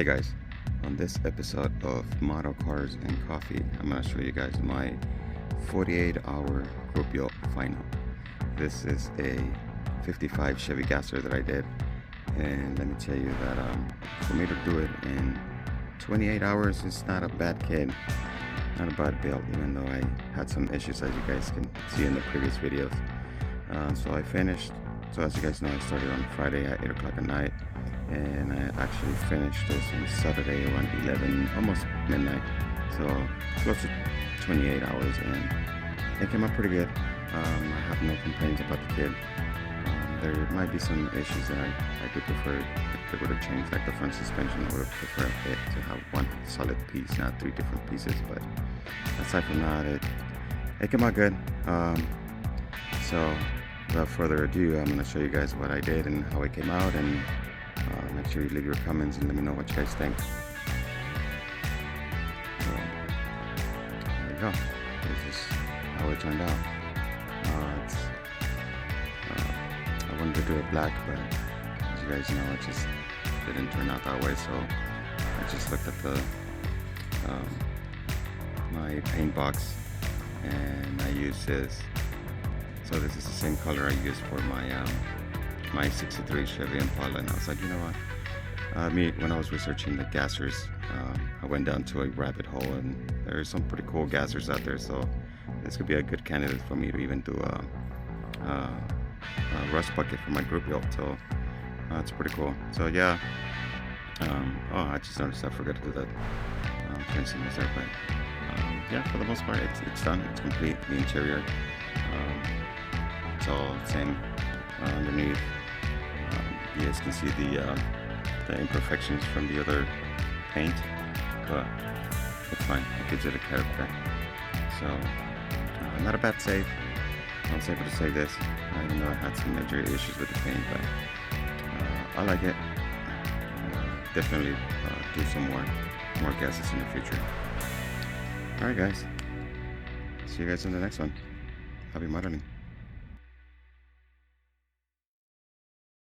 Hey guys, on this episode of Model Cars and Coffee, I'm going to show you guys my 48-hour group build final. This is a 55 Chevy GASSER that I did, and let me tell you that for me to do it in 28 hours, it's not a bad kid, not a bad build, even though I had some issues as you guys can see in the previous videos. So I finished, so as you guys know, I started on Friday at 8 o'clock at night, and I actually finished this on Saturday around 11, almost midnight, so close to 28 hours, and it came out pretty good. I have no complaints about the kid. There might be some issues that I do prefer if they would have changed, like the front suspension. I would have preferred it to have one solid piece, not three different pieces, but aside from that, it came out good. So without further ado, I'm going to show you guys what I did and how it came out, and make sure you leave your comments and let me know what you guys think. So, there you go. This is how it turned out. I wanted to do it black, but as you guys know, it just didn't turn out that way. So I just looked at the my paint box, and I used this. So this is the same color I used for my 63 Chevy Impala, and I was like, you know what? When I was researching the gassers, I went down to a rabbit hole, and there's some pretty cool gassers out there. So this could be a good candidate for me to even do a rust bucket for my group build. So it's pretty cool. So yeah. Oh, I just noticed I forgot to do that fencing is there, but yeah, for the most part, it's done. It's complete. The interior. It's all the same underneath. You guys can see the imperfections from the other paint, but it's fine. It gives it a character. So not a bad save. I was able to save this, even though I had some major issues with the paint, but I like it. Definitely do some more gases in the future. Alright guys, see you guys in the next one. Happy modeling.